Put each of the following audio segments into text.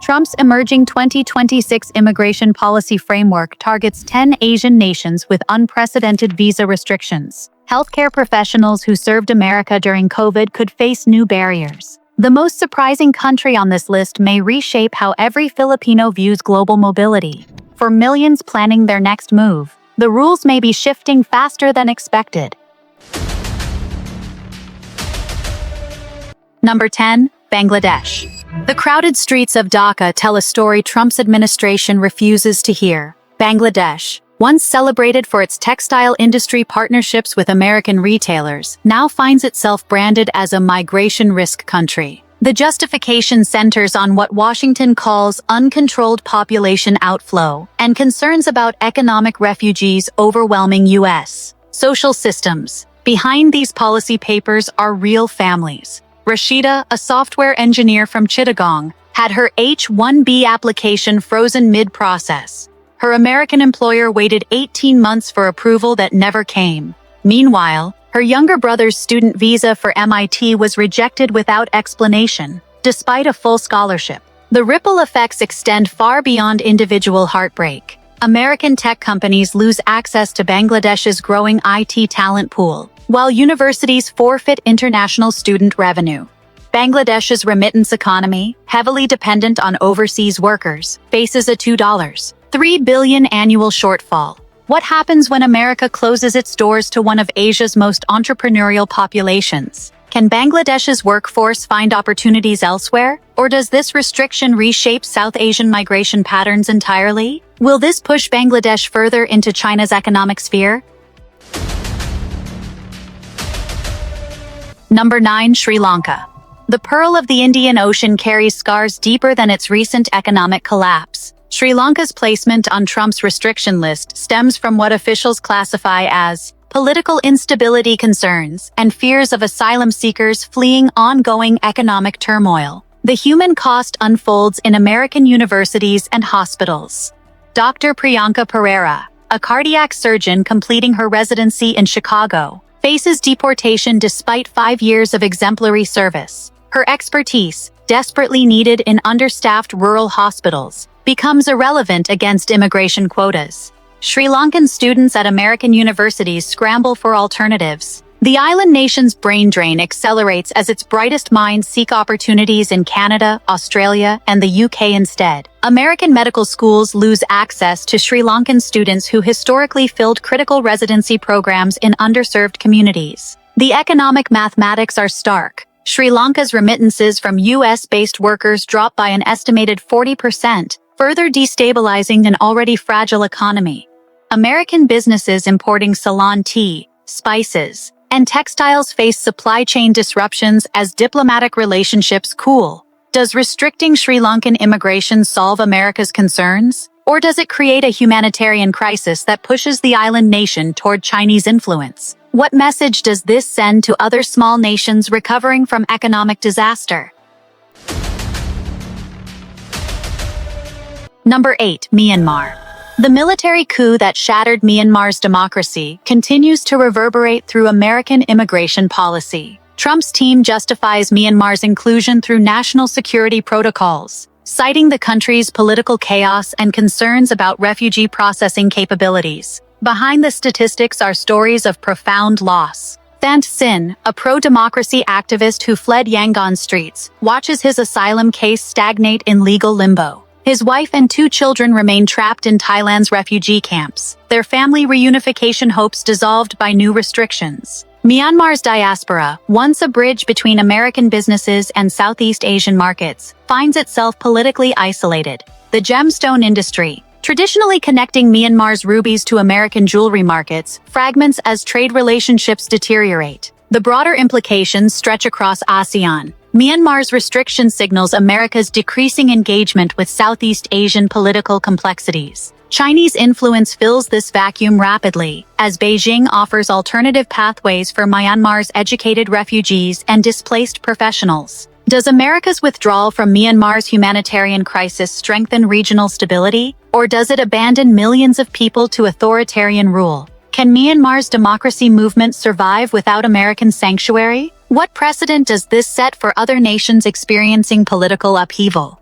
Trump's emerging 2026 immigration policy framework targets 10 Asian nations with unprecedented visa restrictions. Healthcare professionals who served America during COVID could face new barriers. The most surprising country on this list may reshape how every Filipino views global mobility. For millions planning their next move, the rules may be shifting faster than expected. Number 10. Bangladesh. The crowded streets of Dhaka tell a story Trump's administration refuses to hear. Bangladesh, once celebrated for its textile industry partnerships with American retailers, now finds itself branded as a migration risk country. The justification centers on what Washington calls uncontrolled population outflow and concerns about economic refugees overwhelming U.S. social systems. Behind these policy papers are real families. Rashida, a software engineer from Chittagong, had her H-1B application frozen mid-process. Her American employer waited 18 months for approval that never came. Meanwhile, her younger brother's student visa for MIT was rejected without explanation, despite a full scholarship. The ripple effects extend far beyond individual heartbreak. American tech companies lose access to Bangladesh's growing IT talent pool, while universities forfeit international student revenue. Bangladesh's remittance economy, heavily dependent on overseas workers, faces a $2.3 billion annual shortfall. What happens when America closes its doors to one of Asia's most entrepreneurial populations? Can Bangladesh's workforce find opportunities elsewhere? Or does this restriction reshape South Asian migration patterns entirely? Will this push Bangladesh further into China's economic sphere? Number 9. Sri Lanka. The pearl of the Indian Ocean carries scars deeper than its recent economic collapse. Sri Lanka's placement on Trump's restriction list stems from what officials classify as political instability concerns and fears of asylum seekers fleeing ongoing economic turmoil. The human cost unfolds in American universities and hospitals. Dr. Priyanka Pereira, a cardiac surgeon completing her residency in Chicago, faces deportation despite 5 years of exemplary service. Her expertise, desperately needed in understaffed rural hospitals, becomes irrelevant against immigration quotas. Sri Lankan students at American universities scramble for alternatives. The island nation's brain drain accelerates as its brightest minds seek opportunities in Canada, Australia, and the UK instead. American medical schools lose access to Sri Lankan students who historically filled critical residency programs in underserved communities. The economic mathematics are stark. Sri Lanka's remittances from US-based workers drop by an estimated 40%, further destabilizing an already fragile economy. American businesses importing Ceylon tea, spices, and textiles face supply chain disruptions as diplomatic relationships cool. Does restricting Sri Lankan immigration solve America's concerns? Or does it create a humanitarian crisis that pushes the island nation toward Chinese influence? What message does this send to other small nations recovering from economic disaster? Number 8. Myanmar. The military coup that shattered Myanmar's democracy continues to reverberate through American immigration policy. Trump's team justifies Myanmar's inclusion through national security protocols, citing the country's political chaos and concerns about refugee processing capabilities. Behind the statistics are stories of profound loss. Thant Sin, a pro-democracy activist who fled Yangon streets, watches his asylum case stagnate in legal limbo. His wife and 2 children remain trapped in Thailand's refugee camps, their family reunification hopes dissolved by new restrictions. Myanmar's diaspora, once a bridge between American businesses and Southeast Asian markets, finds itself politically isolated. The gemstone industry, traditionally connecting Myanmar's rubies to American jewelry markets, fragments as trade relationships deteriorate. The broader implications stretch across ASEAN. Myanmar's restriction signals America's decreasing engagement with Southeast Asian political complexities. Chinese influence fills this vacuum rapidly, as Beijing offers alternative pathways for Myanmar's educated refugees and displaced professionals. Does America's withdrawal from Myanmar's humanitarian crisis strengthen regional stability, or does it abandon millions of people to authoritarian rule? Can Myanmar's democracy movement survive without American sanctuary? What precedent does this set for other nations experiencing political upheaval?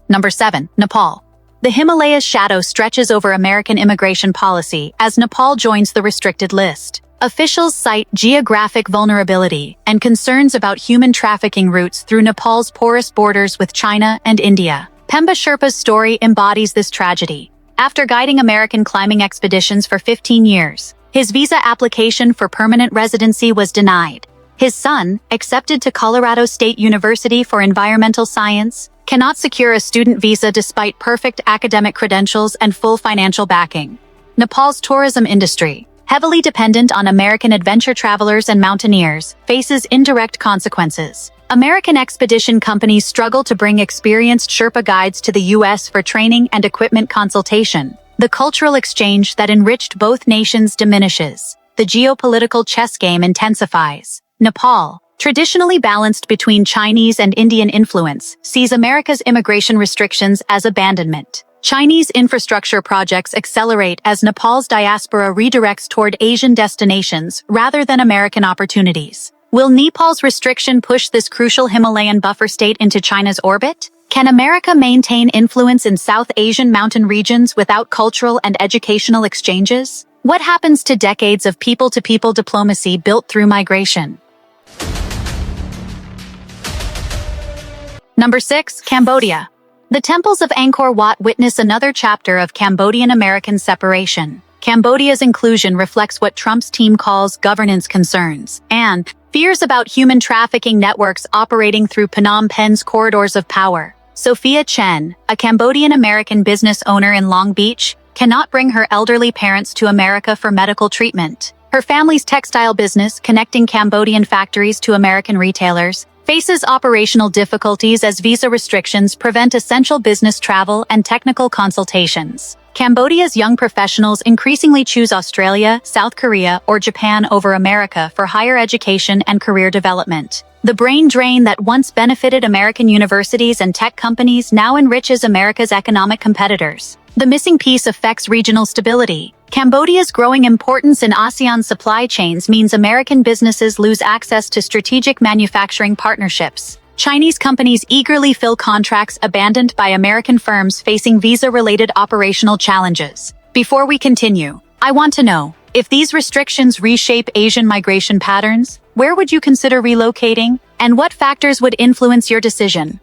Number 7. Nepal. The Himalayas' shadow stretches over American immigration policy as Nepal joins the restricted list. Officials cite geographic vulnerability and concerns about human trafficking routes through Nepal's porous borders with China and India. Pemba Sherpa's story embodies this tragedy. After guiding American climbing expeditions for 15 years, his visa application for permanent residency was denied. His son, accepted to Colorado State University for environmental science, cannot secure a student visa despite perfect academic credentials and full financial backing. Nepal's tourism industry, heavily dependent on American adventure travelers and mountaineers, faces indirect consequences. American expedition companies struggle to bring experienced Sherpa guides to the U.S. for training and equipment consultation. The cultural exchange that enriched both nations diminishes. The geopolitical chess game intensifies. Nepal, traditionally balanced between Chinese and Indian influence, sees America's immigration restrictions as abandonment. Chinese infrastructure projects accelerate as Nepal's diaspora redirects toward Asian destinations rather than American opportunities. Will Nepal's restriction push this crucial Himalayan buffer state into China's orbit? Can America maintain influence in South Asian mountain regions without cultural and educational exchanges? What happens to decades of people-to-people diplomacy built through migration? Number 6. Cambodia. The temples of Angkor Wat witness another chapter of Cambodian-American separation. Cambodia's inclusion reflects what Trump's team calls governance concerns and fears about human trafficking networks operating through Phnom Penh's corridors of power. Sophia Chen, a Cambodian-American business owner in Long Beach, cannot bring her elderly parents to America for medical treatment. Her family's textile business, connecting Cambodian factories to American retailers, faces operational difficulties as visa restrictions prevent essential business travel and technical consultations. Cambodia's young professionals increasingly choose Australia, South Korea, or Japan over America for higher education and career development. The brain drain that once benefited American universities and tech companies now enriches America's economic competitors. The missing piece affects regional stability. Cambodia's growing importance in ASEAN supply chains means American businesses lose access to strategic manufacturing partnerships. Chinese companies eagerly fill contracts abandoned by American firms facing visa-related operational challenges. Before we continue, I want to know, if these restrictions reshape Asian migration patterns, where would you consider relocating, and what factors would influence your decision?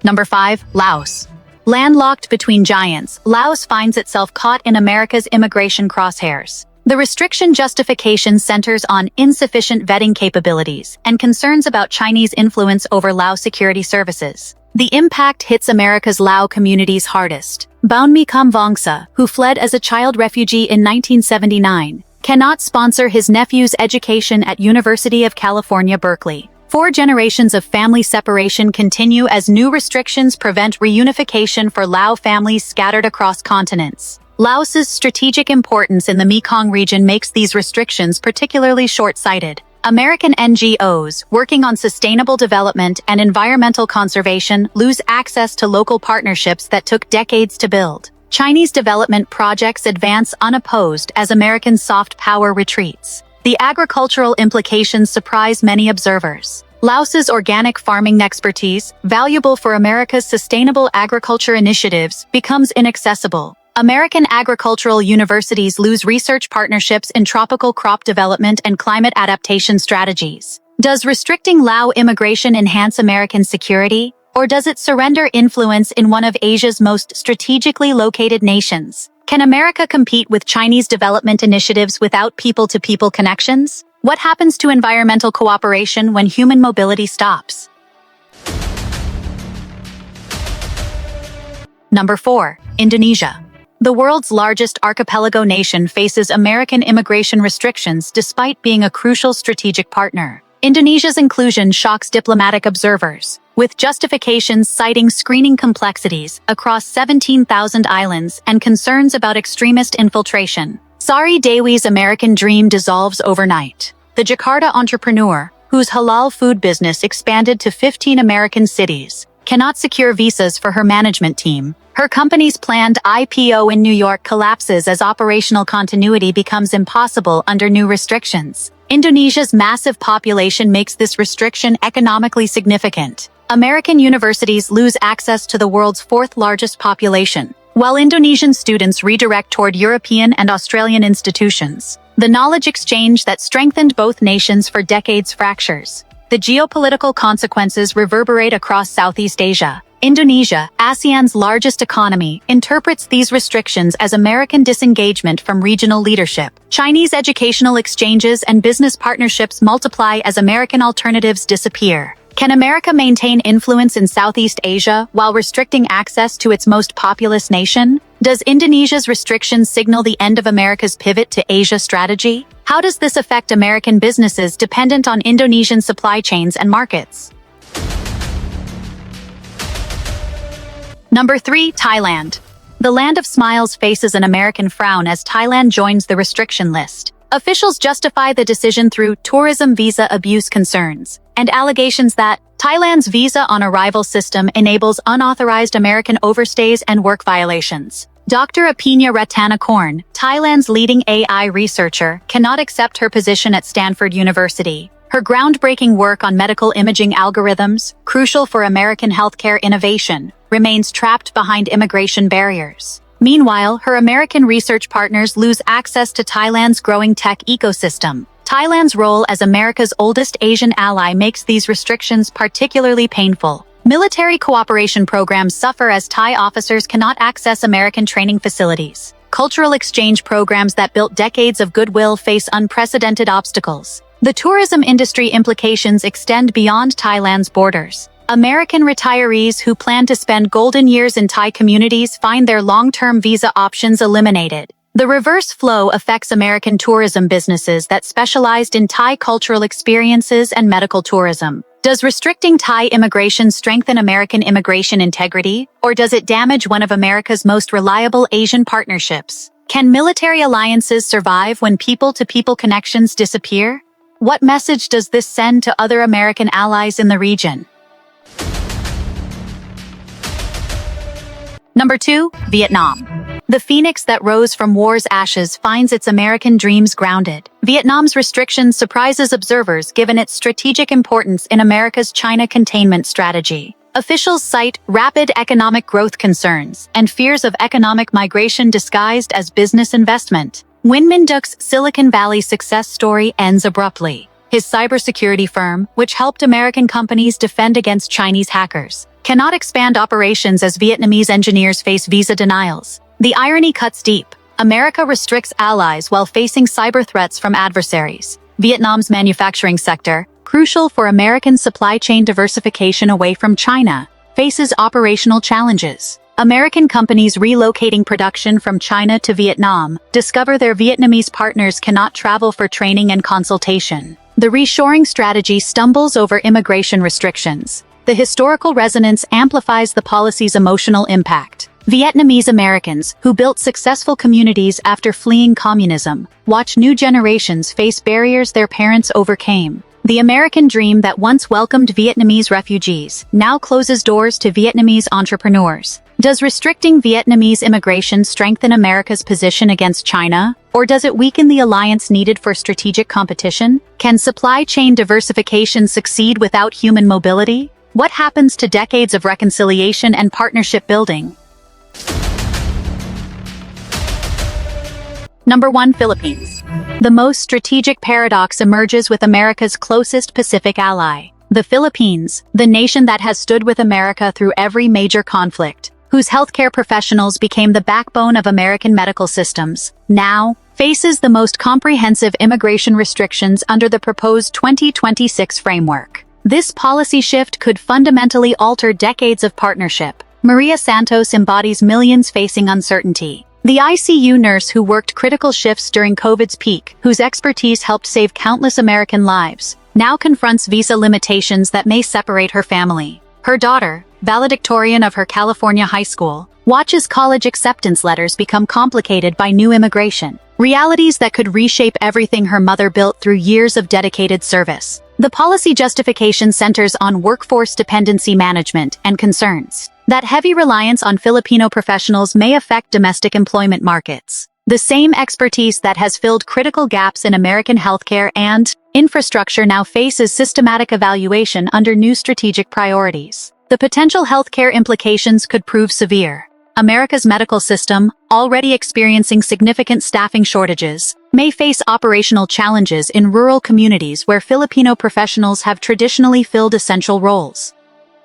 Number 5. Laos. Landlocked between giants, Laos finds itself caught in America's immigration crosshairs. The restriction justification centers on insufficient vetting capabilities and concerns about Chinese influence over Lao security services. The impact hits America's Lao communities hardest. Baunmi Kamvongsa, who fled as a child refugee in 1979, cannot sponsor his nephew's education at University of California, Berkeley. 4 generations of family separation continue as new restrictions prevent reunification for Lao families scattered across continents. Laos's strategic importance in the Mekong region makes these restrictions particularly short-sighted. American NGOs working on sustainable development and environmental conservation lose access to local partnerships that took decades to build. Chinese development projects advance unopposed as American soft power retreats. The agricultural implications surprise many observers. Laos's organic farming expertise, valuable for America's sustainable agriculture initiatives, becomes inaccessible. American agricultural universities lose research partnerships in tropical crop development and climate adaptation strategies. Does restricting Lao immigration enhance American security, or does it surrender influence in one of Asia's most strategically located nations? Can America compete with Chinese development initiatives without people-to-people connections? What happens to environmental cooperation when human mobility stops? Number 4. Indonesia. The world's largest archipelago nation faces American immigration restrictions despite being a crucial strategic partner. Indonesia's inclusion shocks diplomatic observers, with justifications citing screening complexities across 17,000 islands and concerns about extremist infiltration. Sari Dewi's American dream dissolves overnight. The Jakarta entrepreneur, whose halal food business expanded to 15 American cities, cannot secure visas for her management team. Her company's planned IPO in New York collapses as operational continuity becomes impossible under new restrictions. Indonesia's massive population makes this restriction economically significant. American universities lose access to the world's fourth-largest population, while Indonesian students redirect toward European and Australian institutions. The knowledge exchange that strengthened both nations for decades fractures. The geopolitical consequences reverberate across Southeast Asia. Indonesia, ASEAN's largest economy, interprets these restrictions as American disengagement from regional leadership. Chinese educational exchanges and business partnerships multiply as American alternatives disappear. Can America maintain influence in Southeast Asia while restricting access to its most populous nation? Does Indonesia's restrictions signal the end of America's pivot to Asia strategy? How does this affect American businesses dependent on Indonesian supply chains and markets? Number 3. Thailand. The land of smiles faces an American frown as Thailand joins the restriction list. Officials justify the decision through tourism visa abuse concerns and allegations that Thailand's visa on arrival system enables unauthorized American overstays and work violations. Dr. Apina Ratanakorn, Thailand's leading AI researcher, cannot accept her position at Stanford University. Her groundbreaking work on medical imaging algorithms, crucial for American healthcare innovation, remains trapped behind immigration barriers. Meanwhile, her American research partners lose access to Thailand's growing tech ecosystem. Thailand's role as America's oldest Asian ally makes these restrictions particularly painful. Military cooperation programs suffer as Thai officers cannot access American training facilities. Cultural exchange programs that built decades of goodwill face unprecedented obstacles. The tourism industry implications extend beyond Thailand's borders. American retirees who plan to spend golden years in Thai communities find their long-term visa options eliminated. The reverse flow affects American tourism businesses that specialized in Thai cultural experiences and medical tourism. Does restricting Thai immigration strengthen American immigration integrity, or does it damage one of America's most reliable Asian partnerships? Can military alliances survive when people-to-people connections disappear? What message does this send to other American allies in the region? Number 2. Vietnam. The phoenix that rose from war's ashes finds its American dreams grounded. Vietnam's restrictions surprises observers given its strategic importance in America's China containment strategy. Officials cite rapid economic growth concerns and fears of economic migration disguised as business investment. Nguyen Minh Duc's Silicon Valley success story ends abruptly. His cybersecurity firm, which helped American companies defend against Chinese hackers, cannot expand operations as Vietnamese engineers face visa denials. The irony cuts deep. America restricts allies while facing cyber threats from adversaries. Vietnam's manufacturing sector, crucial for American supply chain diversification away from China, faces operational challenges. American companies relocating production from China to Vietnam discover their Vietnamese partners cannot travel for training and consultation. The reshoring strategy stumbles over immigration restrictions. The historical resonance amplifies the policy's emotional impact. Vietnamese Americans, who built successful communities after fleeing communism, watch new generations face barriers their parents overcame. The American dream that once welcomed Vietnamese refugees now closes doors to Vietnamese entrepreneurs. Does restricting Vietnamese immigration strengthen America's position against China, or does it weaken the alliance needed for strategic competition? Can supply chain diversification succeed without human mobility? What happens to decades of reconciliation and partnership building? Number 1. Philippines. The most strategic paradox emerges with America's closest Pacific ally. The Philippines, the nation that has stood with America through every major conflict, whose healthcare professionals became the backbone of American medical systems, now faces the most comprehensive immigration restrictions under the proposed 2026 framework. This policy shift could fundamentally alter decades of partnership. Maria Santos embodies millions facing uncertainty. The ICU nurse who worked critical shifts during COVID's peak, whose expertise helped save countless American lives, now confronts visa limitations that may separate her family. Her daughter, valedictorian of her California high school, watches college acceptance letters become complicated by new immigration, realities that could reshape everything her mother built through years of dedicated service. The policy justification centers on workforce dependency management and concerns that heavy reliance on Filipino professionals may affect domestic employment markets. The same expertise that has filled critical gaps in American healthcare and infrastructure now faces systematic evaluation under new strategic priorities. The potential healthcare implications could prove severe. America's medical system, already experiencing significant staffing shortages, may face operational challenges in rural communities where Filipino professionals have traditionally filled essential roles.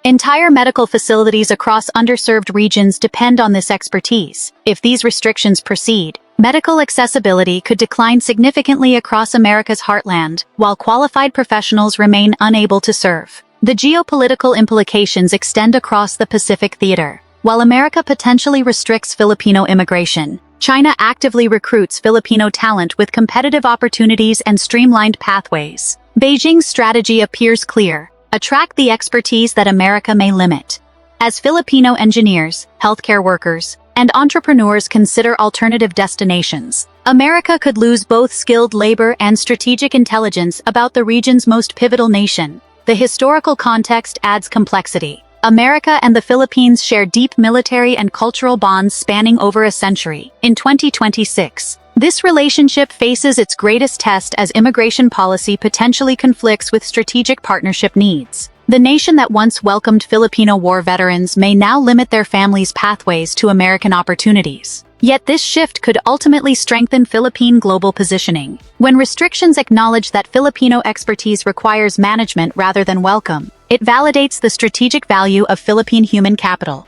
Entire medical facilities across underserved regions depend on this expertise. If these restrictions proceed, medical accessibility could decline significantly across America's heartland, while qualified professionals remain unable to serve. The geopolitical implications extend across the Pacific theater. While America potentially restricts Filipino immigration, China actively recruits Filipino talent with competitive opportunities and streamlined pathways. Beijing's strategy appears clear: attract the expertise that America may limit. As Filipino engineers, healthcare workers, and entrepreneurs consider alternative destinations, America could lose both skilled labor and strategic intelligence about the region's most pivotal nation. The historical context adds complexity. America and the Philippines share deep military and cultural bonds spanning over a century. In 2026, this relationship faces its greatest test as immigration policy potentially conflicts with strategic partnership needs. The nation that once welcomed Filipino war veterans may now limit their families' pathways to American opportunities. Yet this shift could ultimately strengthen Philippine global positioning. When restrictions acknowledge that Filipino expertise requires management rather than welcome, it validates the strategic value of Philippine human capital.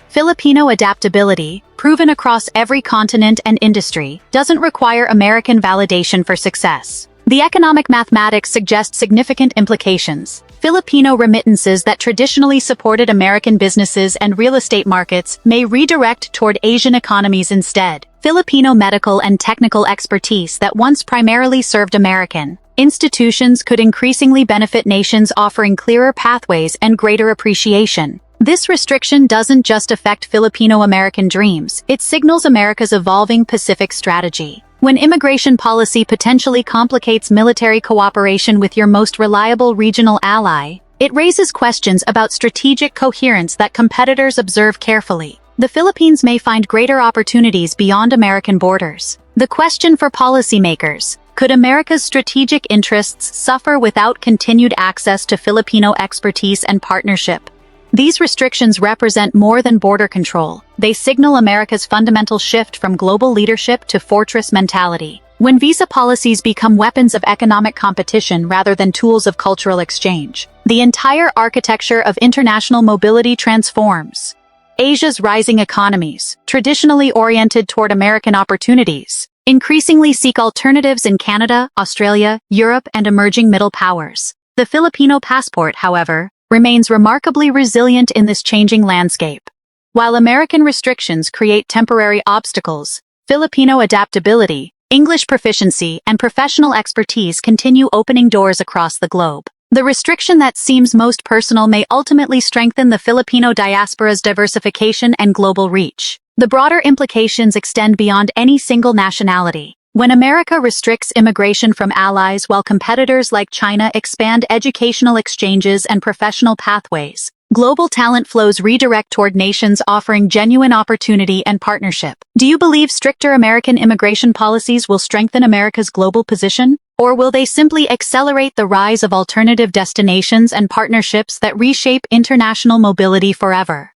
Filipino adaptability, proven across every continent and industry, doesn't require American validation for success. The economic mathematics suggest significant implications. Filipino remittances that traditionally supported American businesses and real estate markets may redirect toward Asian economies instead. Filipino medical and technical expertise that once primarily served American institutions could increasingly benefit nations offering clearer pathways and greater appreciation. This restriction doesn't just affect Filipino-American dreams, it signals America's evolving Pacific strategy. When immigration policy potentially complicates military cooperation with your most reliable regional ally, it raises questions about strategic coherence that competitors observe carefully. The Philippines may find greater opportunities beyond American borders. The question for policymakers: could America's strategic interests suffer without continued access to Filipino expertise and partnership? These restrictions represent more than border control. They signal America's fundamental shift from global leadership to fortress mentality. When visa policies become weapons of economic competition rather than tools of cultural exchange, the entire architecture of international mobility transforms. Asia's rising economies, traditionally oriented toward American opportunities, increasingly seek alternatives in Canada, Australia, Europe, and emerging middle powers. The Filipino passport, however, remains remarkably resilient in this changing landscape. While American restrictions create temporary obstacles, Filipino adaptability, English proficiency, and professional expertise continue opening doors across the globe. The restriction that seems most personal may ultimately strengthen the Filipino diaspora's diversification and global reach. The broader implications extend beyond any single nationality. When America restricts immigration from allies while competitors like China expand educational exchanges and professional pathways, global talent flows redirect toward nations offering genuine opportunity and partnership. Do you believe stricter American immigration policies will strengthen America's global position? Or will they simply accelerate the rise of alternative destinations and partnerships that reshape international mobility forever?